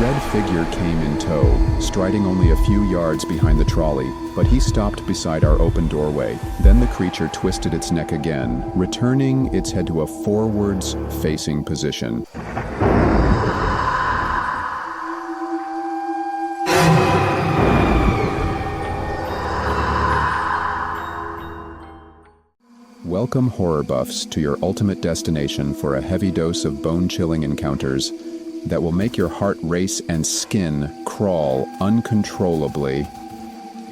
red figure came in tow, striding only a few yards behind the trolley, but he stopped beside our open doorway. Then the creature twisted its neck again, returning its head to a forwards-facing position. Welcome, horror buffs, to your ultimate destination for a heavy dose of bone-chilling encounters that will make your heart race and skin crawl uncontrollably.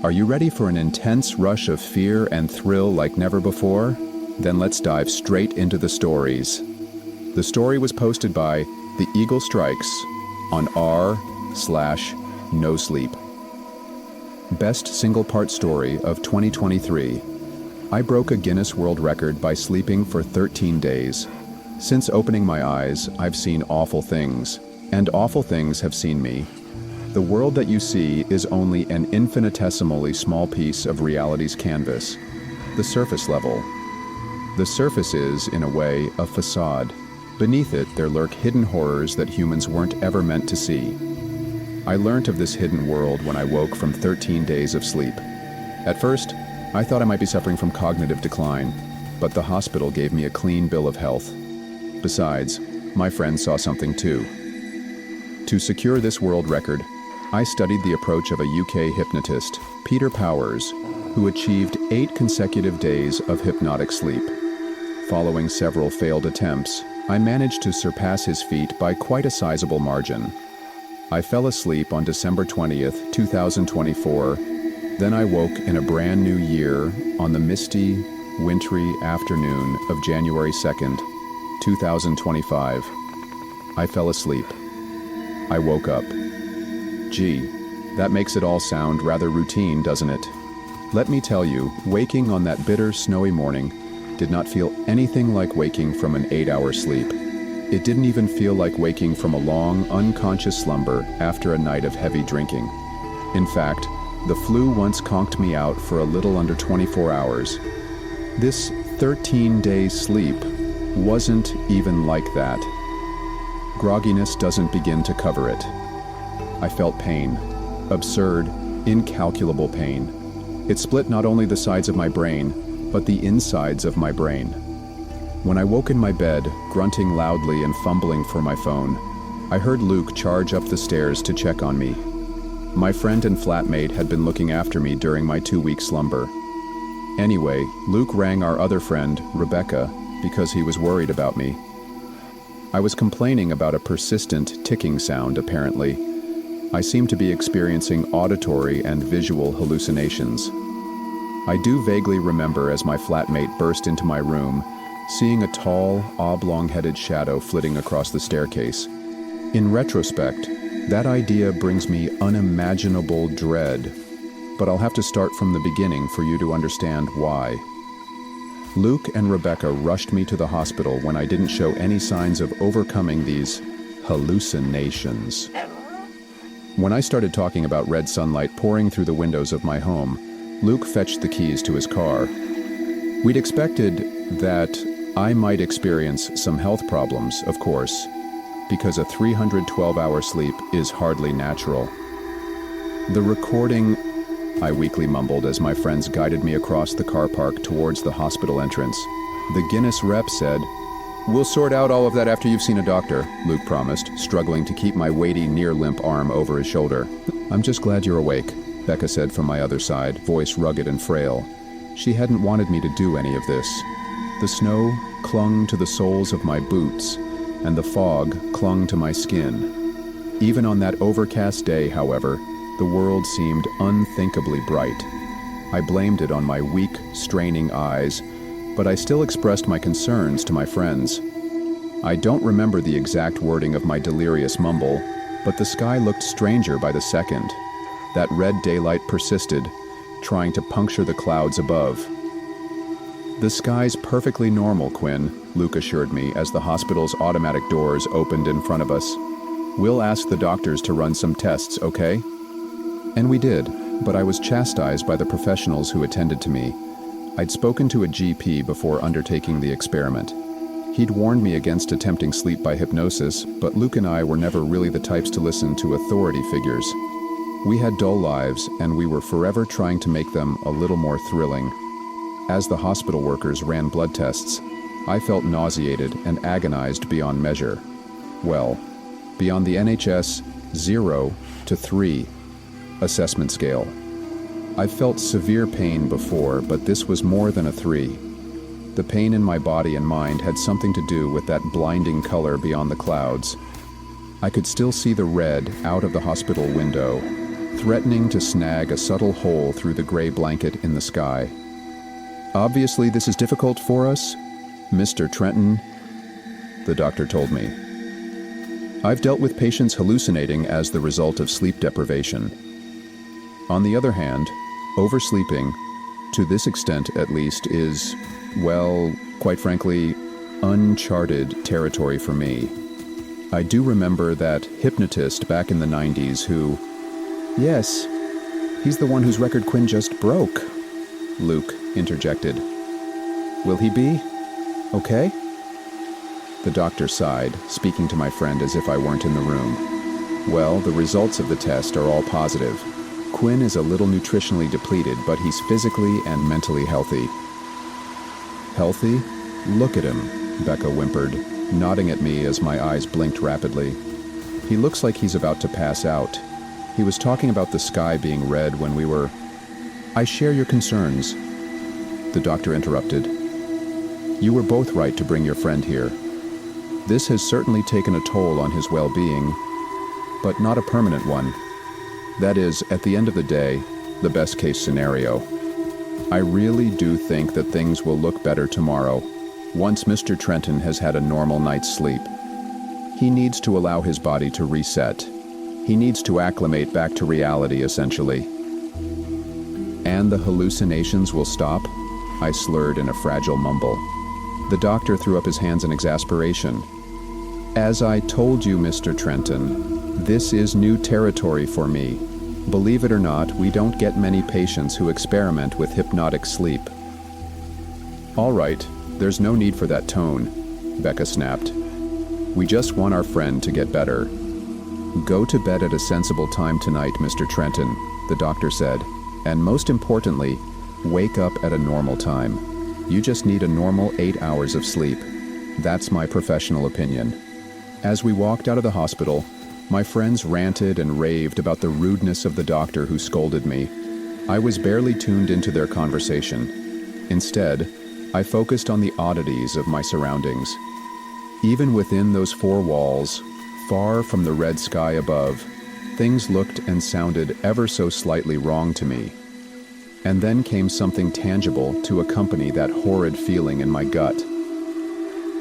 Are you ready for an intense rush of fear and thrill like never before? Then let's dive straight into the stories. The story was posted by The Eagle Strikes on r/no sleep. Best single-part story of 2023. I broke a Guinness World Record by sleeping for 13 days. Since opening my eyes, I've seen awful things, and awful things have seen me. The world that you see is only an infinitesimally small piece of reality's canvas, the surface level. The surface is, in a way, a facade. Beneath it, there lurk hidden horrors that humans weren't ever meant to see. I learnt of this hidden world when I woke from 13 days of sleep. At first, I thought I might be suffering from cognitive decline, but the hospital gave me a clean bill of health. Besides, my friends saw something too. To secure this world record, I studied the approach of a UK hypnotist, Peter Powers, who achieved 8 consecutive days of hypnotic sleep. Following several failed attempts, I managed to surpass his feat by quite a sizable margin. I fell asleep on December 20th, 2024. Then I woke in a brand new year on the misty, wintry afternoon of January 2nd, 2025. I fell asleep. I woke up. Gee, that makes it all sound rather routine, doesn't it? Let me tell you, waking on that bitter, snowy morning did not feel anything like waking from an 8-hour sleep. It didn't even feel like waking from a long, unconscious slumber after a night of heavy drinking. In fact, the flu once conked me out for a little under 24 hours. This 13-day sleep wasn't even like that. Grogginess doesn't begin to cover it. I felt pain. Absurd, incalculable pain. It split not only the sides of my brain, but the insides of my brain. When I woke in my bed, grunting loudly and fumbling for my phone, I heard Luke charge up the stairs to check on me. My friend and flatmate had been looking after me during my 2-week slumber. Anyway, Luke rang our other friend, Rebecca, because he was worried about me. I was complaining about a persistent ticking sound, apparently. I seemed to be experiencing auditory and visual hallucinations. I do vaguely remember as my flatmate burst into my room, seeing a tall, oblong-headed shadow flitting across the staircase. In retrospect, that idea brings me unimaginable dread, but I'll have to start from the beginning for you to understand why. Luke and Rebecca rushed me to the hospital when I didn't show any signs of overcoming these hallucinations. When I started talking about red sunlight pouring through the windows of my home, Luke fetched the keys to his car. We'd expected that I might experience some health problems, of course, because a 312-hour sleep is hardly natural. The recording, I weakly mumbled as my friends guided me across the car park towards the hospital entrance. The Guinness rep said, "We'll sort out all of that after you've seen a doctor," Luke promised, struggling to keep my weighty, near-limp arm over his shoulder. "I'm just glad you're awake," Becca said from my other side, voice rugged and frail. She hadn't wanted me to do any of this. The snow clung to the soles of my boots, and the fog clung to my skin. Even on that overcast day, however, the world seemed unthinkably bright. I blamed it on my weak, straining eyes, but I still expressed my concerns to my friends. I don't remember the exact wording of my delirious mumble, but the sky looked stranger by the second. That red daylight persisted, trying to puncture the clouds above. "The sky's perfectly normal, Quinn," Luke assured me as the hospital's automatic doors opened in front of us. "We'll ask the doctors to run some tests, okay?" And we did, but I was chastised by the professionals who attended to me. I'd spoken to a GP before undertaking the experiment. He'd warned me against attempting sleep by hypnosis, but Luke and I were never really the types to listen to authority figures. We had dull lives, and we were forever trying to make them a little more thrilling. As the hospital workers ran blood tests, I felt nauseated and agonized beyond measure. Well, beyond the NHS 0 to 3 assessment scale. I've felt severe pain before, but this was more than a 3. The pain in my body and mind had something to do with that blinding color beyond the clouds. I could still see the red out of the hospital window, threatening to snag a subtle hole through the gray blanket in the sky. "Obviously, this is difficult for us, Mr. Trenton," the doctor told me. "I've dealt with patients hallucinating as the result of sleep deprivation. On the other hand, oversleeping, to this extent at least, is, well, quite frankly, uncharted territory for me. I do remember that hypnotist back in the 90s who..." "Yes, he's the one whose record Quinn just broke," Luke interjected. "Will he be okay?" The doctor sighed, speaking to my friend as if I weren't in the room. "Well, the results of the test are all positive. Quinn is a little nutritionally depleted, but he's physically and mentally healthy." "Healthy? Look at him," Becca whimpered, nodding at me as my eyes blinked rapidly. "He looks like he's about to pass out. He was talking about the sky being red when we were..." "I share your concerns," the doctor interrupted. "You were both right to bring your friend here. This has certainly taken a toll on his well-being, but not a permanent one. That is, at the end of the day, the best-case scenario. I really do think that things will look better tomorrow, once Mr. Trenton has had a normal night's sleep. He needs to allow his body to reset. He needs to acclimate back to reality, essentially." "And the hallucinations will stop?" I slurred in a fragile mumble. The doctor threw up his hands in exasperation. "As I told you, Mr. Trenton, this is new territory for me. Believe it or not, we don't get many patients who experiment with hypnotic sleep." "All right, there's no need for that tone," Becca snapped. "We just want our friend to get better." "Go to bed at a sensible time tonight, Mr. Trenton," the doctor said, "and most importantly, wake up at a normal time. You just need a normal 8 hours of sleep. That's my professional opinion." As we walked out of the hospital, my friends ranted and raved about the rudeness of the doctor who scolded me. I was barely tuned into their conversation. Instead, I focused on the oddities of my surroundings. Even within those 4 walls, far from the red sky above, things looked and sounded ever so slightly wrong to me. And then came something tangible to accompany that horrid feeling in my gut.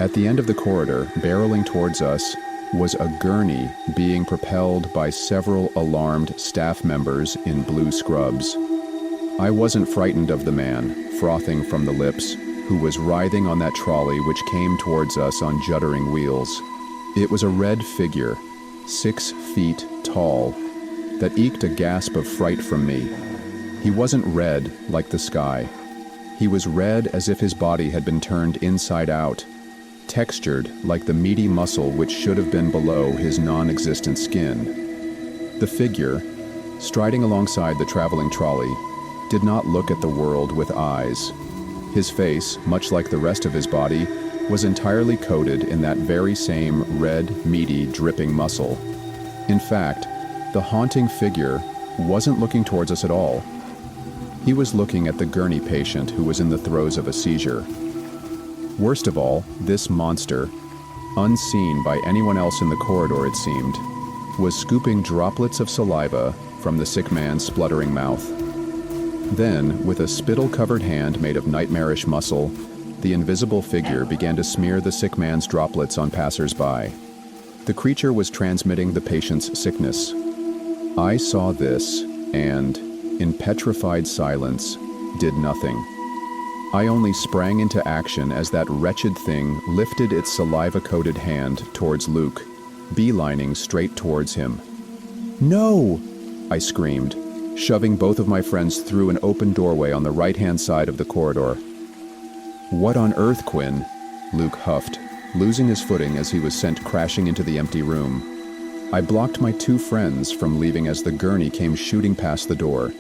At the end of the corridor, barreling towards us, was a gurney being propelled by several alarmed staff members in blue scrubs. I wasn't frightened of the man, frothing from the lips, who was writhing on that trolley which came towards us on juddering wheels. It was a red figure, 6 feet tall, that eked a gasp of fright from me. He wasn't red like the sky. He was red as if his body had been turned inside out, textured like the meaty muscle which should have been below his non-existent skin. The figure, striding alongside the traveling trolley, did not look at the world with eyes. His face, much like the rest of his body, was entirely coated in that very same red, meaty, dripping muscle. In fact, the haunting figure wasn't looking towards us at all. He was looking at the gurney patient who was in the throes of a seizure. Worst of all, this monster, unseen by anyone else in the corridor it seemed, was scooping droplets of saliva from the sick man's spluttering mouth. Then, with a spittle-covered hand made of nightmarish muscle, the invisible figure began to smear the sick man's droplets on passers-by. The creature was transmitting the patient's sickness. I saw this and, in petrified silence, did nothing. I only sprang into action as that wretched thing lifted its saliva-coated hand towards Luke, beelining straight towards him. "No!" I screamed, shoving both of my friends through an open doorway on the right-hand side of the corridor. "What on earth, Quinn?" Luke huffed, losing his footing as he was sent crashing into the empty room. I blocked my two friends from leaving as the gurney came shooting past the door.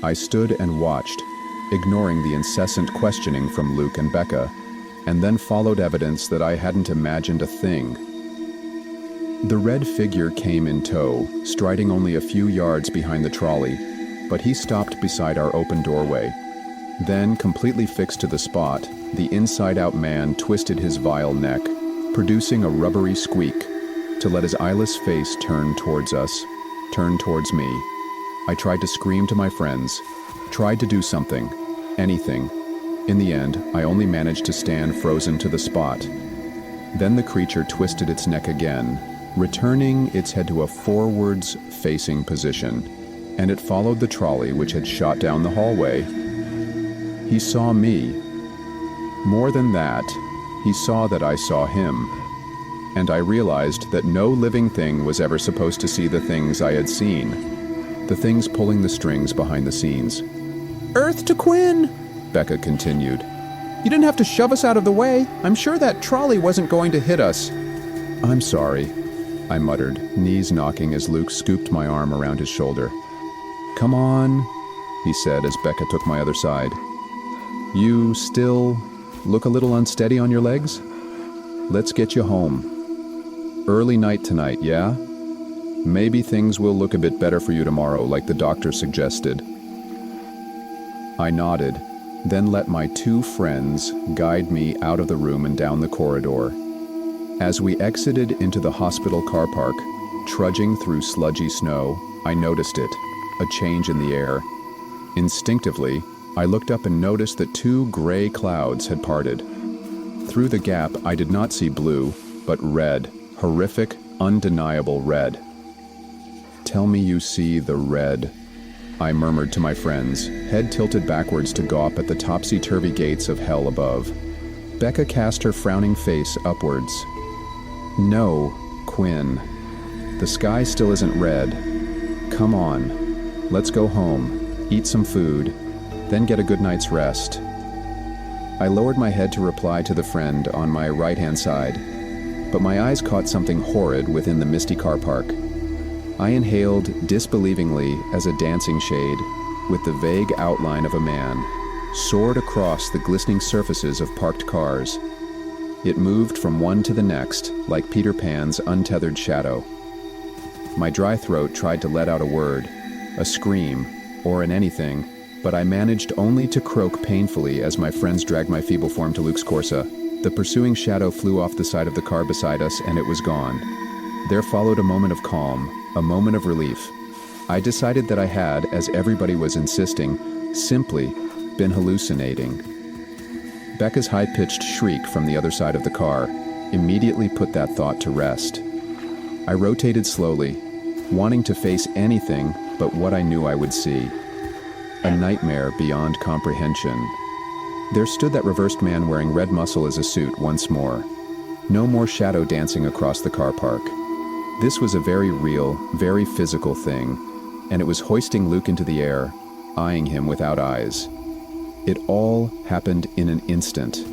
I stood and watched, ignoring the incessant questioning from Luke and Becca, and then followed evidence that I hadn't imagined a thing. The red figure came in tow, striding only a few yards behind the trolley, but he stopped beside our open doorway. Then, completely fixed to the spot, the inside-out man twisted his vile neck, producing a rubbery squeak, to let his eyeless face turn towards us, turn towards me. I tried to scream to my friends, tried to do something, anything. In the end, I only managed to stand frozen to the spot. Then the creature twisted its neck again, returning its head to a forwards-facing position, and it followed the trolley which had shot down the hallway. He saw me. More than that, he saw that I saw him. And I realized that no living thing was ever supposed to see the things I had seen, the things pulling the strings behind the scenes. "Earth to Quinn," Becca continued. "You didn't have to shove us out of the way. I'm sure that trolley wasn't going to hit us." "I'm sorry," I muttered, knees knocking as Luke scooped my arm around his shoulder. "Come on," he said as Becca took my other side. "You still look a little unsteady on your legs? Let's get you home. Early night tonight, yeah? Maybe things will look a bit better for you tomorrow, like the doctor suggested." I nodded, then let my two friends guide me out of the room and down the corridor. As we exited into the hospital car park, trudging through sludgy snow, I noticed it, a change in the air. Instinctively, I looked up and noticed that two gray clouds had parted. Through the gap, I did not see blue, but red, horrific, undeniable red. "Tell me you see the red," I murmured to my friends, head tilted backwards to gawp at the topsy-turvy gates of hell above. Becca cast her frowning face upwards. "No, Quinn. The sky still isn't red. Come on. Let's go home, eat some food, then get a good night's rest." I lowered my head to reply to the friend on my right-hand side, but my eyes caught something horrid within the misty car park. I inhaled disbelievingly as a dancing shade, with the vague outline of a man, soared across the glistening surfaces of parked cars. It moved from one to the next, like Peter Pan's untethered shadow. My dry throat tried to let out a word, a scream, or an anything, but I managed only to croak painfully as my friends dragged my feeble form to Luke's Corsa. The pursuing shadow flew off the side of the car beside us, and it was gone. There followed a moment of calm, a moment of relief. I decided that I had, as everybody was insisting, simply been hallucinating. Becca's high-pitched shriek from the other side of the car immediately put that thought to rest. I rotated slowly, wanting to face anything but what I knew I would see. A nightmare beyond comprehension. There stood that reversed man wearing red muscle as a suit once more. No more shadow dancing across the car park. This was a very real, very physical thing, and it was hoisting Luke into the air, eyeing him without eyes. It all happened in an instant.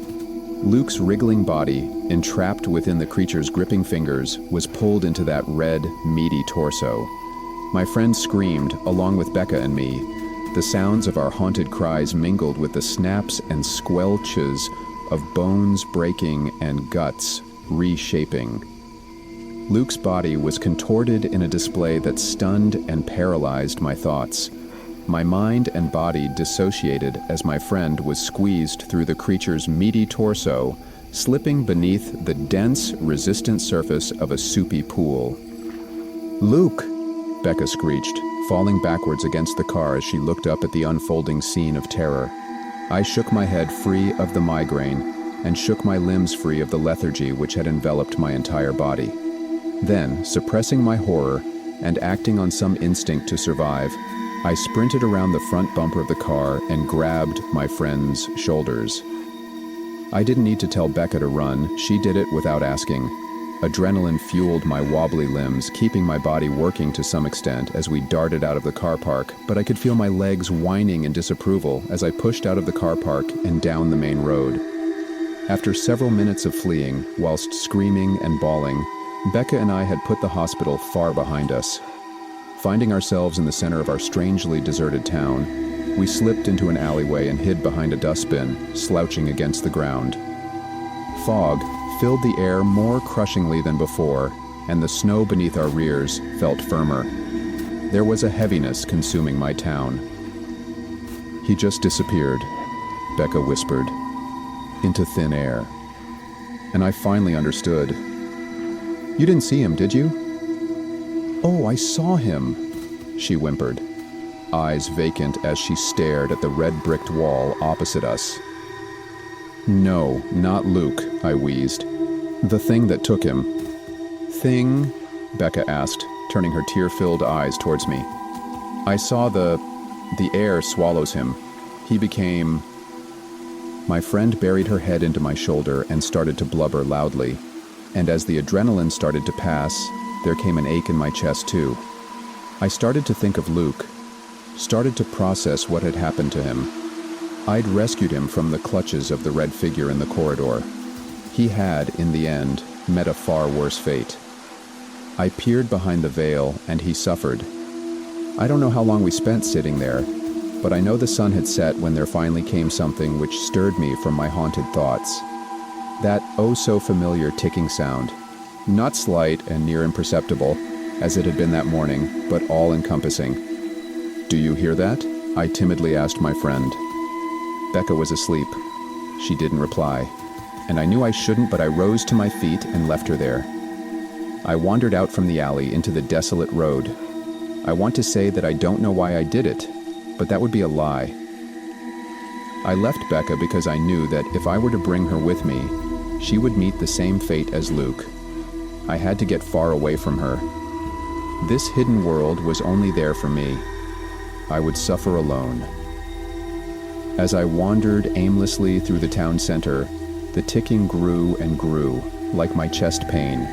Luke's wriggling body, entrapped within the creature's gripping fingers, was pulled into that red, meaty torso. My friend screamed, along with Becca and me. The sounds of our haunted cries mingled with the snaps and squelches of bones breaking and guts reshaping. Luke's body was contorted in a display that stunned and paralyzed my thoughts. My mind and body dissociated as my friend was squeezed through the creature's meaty torso, slipping beneath the dense, resistant surface of a soupy pool. "Luke!" Becca screeched, falling backwards against the car as she looked up at the unfolding scene of terror. I shook my head free of the migraine and shook my limbs free of the lethargy which had enveloped my entire body. Then, suppressing my horror and acting on some instinct to survive, I sprinted around the front bumper of the car and grabbed my friend's shoulders. I didn't need to tell Becca to run, she did it without asking. Adrenaline fueled my wobbly limbs, keeping my body working to some extent as we darted out of the car park, but I could feel my legs whining in disapproval as I pushed out of the car park and down the main road. After several minutes of fleeing, whilst screaming and bawling, Becca and I had put the hospital far behind us. Finding ourselves in the center of our strangely deserted town, we slipped into an alleyway and hid behind a dustbin, slouching against the ground. Fog filled the air more crushingly than before, and the snow beneath our rears felt firmer. There was a heaviness consuming my town. "He just disappeared," Becca whispered, into thin air. And I finally understood. "You didn't see him, did you?" "Oh, I saw him," she whimpered, eyes vacant as she stared at the red-bricked wall opposite us. "No, not Luke," I wheezed. "The thing that took him." "Thing?" Becca asked, turning her tear-filled eyes towards me. "I saw the air swallows him. He became..." My friend buried her head into my shoulder and started to blubber loudly, and as the adrenaline started to pass, there came an ache in my chest too. I started to think of Luke, started to process what had happened to him. I'd rescued him from the clutches of the red figure in the corridor. He had, in the end, met a far worse fate. I peered behind the veil, and he suffered. I don't know how long we spent sitting there, but I know the sun had set when there finally came something which stirred me from my haunted thoughts. That oh-so-familiar ticking sound, not slight and near imperceptible, as it had been that morning, but all-encompassing. "Do you hear that?" I timidly asked my friend. Becca was asleep. She didn't reply, and I knew I shouldn't, but I rose to my feet and left her there. I wandered out from the alley into the desolate road. I want to say that I don't know why I did it, but that would be a lie. I left Becca because I knew that if I were to bring her with me, she would meet the same fate as Luke. I had to get far away from her. This hidden world was only there for me. I would suffer alone. As I wandered aimlessly through the town center, the ticking grew and grew, like my chest pain,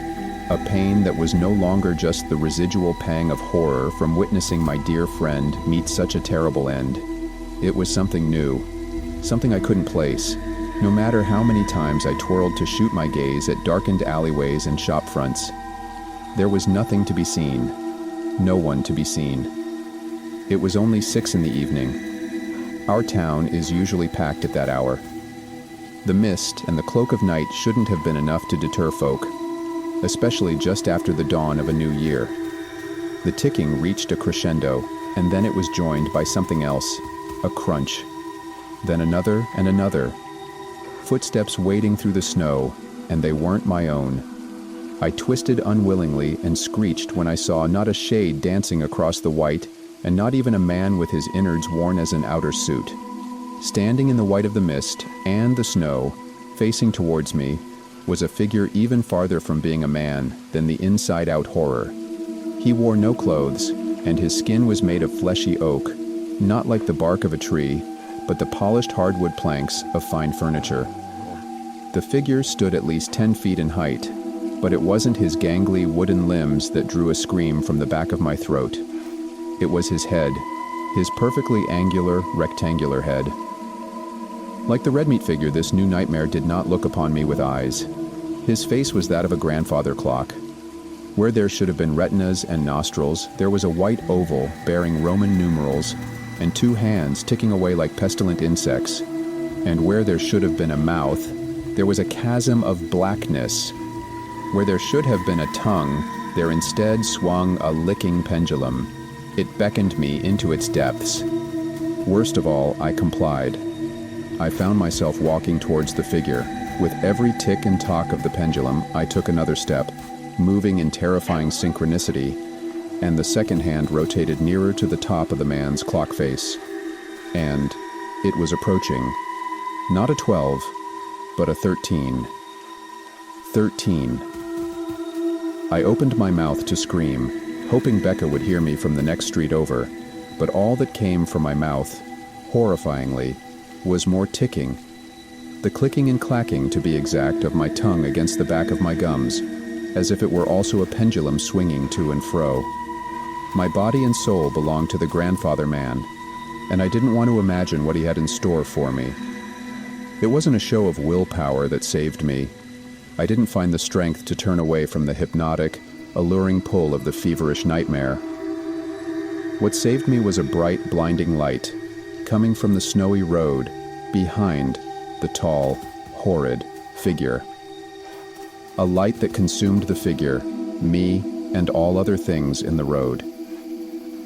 a pain that was no longer just the residual pang of horror from witnessing my dear friend meet such a terrible end. It was something new, something I couldn't place, no matter how many times I twirled to shoot my gaze at darkened alleyways and shop fronts. There was nothing to be seen, no one to be seen. It was only 6 in the evening. Our town is usually packed at that hour. The mist and the cloak of night shouldn't have been enough to deter folk, especially just after the dawn of a new year. The ticking reached a crescendo, and then it was joined by something else, a crunch. Then another and another. Footsteps wading through the snow, and they weren't my own. I twisted unwillingly and screeched when I saw not a shade dancing across the white, and not even a man with his innards worn as an outer suit. Standing in the white of the mist and the snow, facing towards me, was a figure even farther from being a man than the inside-out horror. He wore no clothes, and his skin was made of fleshy oak, not like the bark of a tree, but the polished hardwood planks of fine furniture. The figure stood at least 10 feet in height, but it wasn't his gangly wooden limbs that drew a scream from the back of my throat. It was his head, his perfectly angular, rectangular head. Like the red meat figure, this new nightmare did not look upon me with eyes. His face was that of a grandfather clock. Where there should have been retinas and nostrils, there was a white oval bearing Roman numerals and 2 hands ticking away like pestilent insects. And where there should have been a mouth, there was a chasm of blackness. Where there should have been a tongue, there instead swung a licking pendulum. It beckoned me into its depths. Worst of all, I complied. I found myself walking towards the figure. With every tick and tock of the pendulum, I took another step, moving in terrifying synchronicity, and the second hand rotated nearer to the top of the man's clock face. And it was approaching. Not a 12, but a 13. 13. I opened my mouth to scream, hoping Becca would hear me from the next street over, but all that came from my mouth, horrifyingly, was more ticking. The clicking and clacking, to be exact, of my tongue against the back of my gums, as if it were also a pendulum swinging to and fro. My body and soul belonged to the grandfather man, and I didn't want to imagine what he had in store for me. It wasn't a show of willpower that saved me. I didn't find the strength to turn away from the hypnotic, alluring pull of the feverish nightmare. What saved me was a bright, blinding light, coming from the snowy road, behind the tall, horrid figure. A light that consumed the figure, me, and all other things in the road.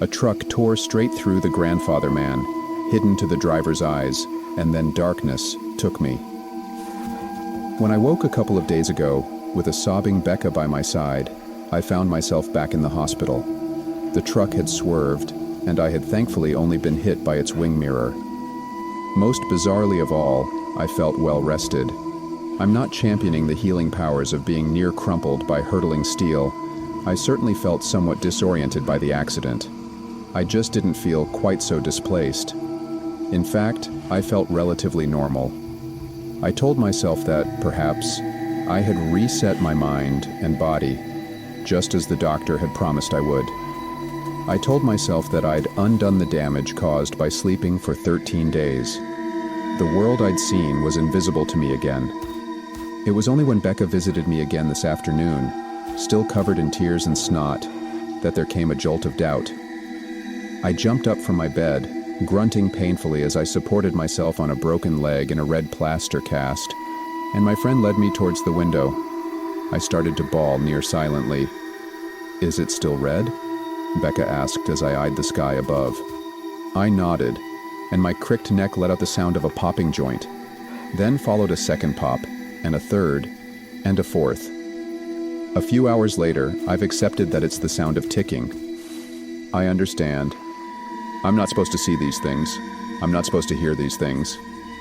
A truck tore straight through the grandfather man, hidden to the driver's eyes, and then darkness took me. When I woke a couple of days ago, with a sobbing Becca by my side, I found myself back in the hospital. The truck had swerved, and I had thankfully only been hit by its wing mirror. Most bizarrely of all, I felt well rested. I'm not championing the healing powers of being near crumpled by hurtling steel. I certainly felt somewhat disoriented by the accident. I just didn't feel quite so displaced. In fact, I felt relatively normal. I told myself that, perhaps, I had reset my mind and body, just as the doctor had promised I would. I told myself that I'd undone the damage caused by sleeping for 13 days. The world I'd seen was invisible to me again. It was only when Becca visited me again this afternoon, still covered in tears and snot, that there came a jolt of doubt. I jumped up from my bed, grunting painfully as I supported myself on a broken leg in a red plaster cast, and my friend led me towards the window. I started to bawl near silently. "Is it still red?" Becca asked as I eyed the sky above. I nodded, and my cricked neck let out the sound of a popping joint. Then followed a second pop, and a third, and a fourth. A few hours later, I've accepted that it's the sound of ticking. I understand. I'm not supposed to see these things. I'm not supposed to hear these things.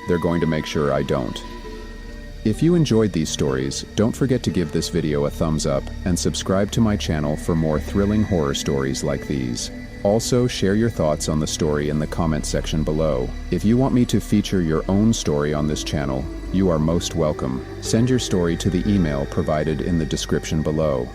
They're going to make sure I don't. If you enjoyed these stories, don't forget to give this video a thumbs up and subscribe to my channel for more thrilling horror stories like these. Also, share your thoughts on the story in the comment section below. If you want me to feature your own story on this channel, you are most welcome. Send your story to the email provided in the description below.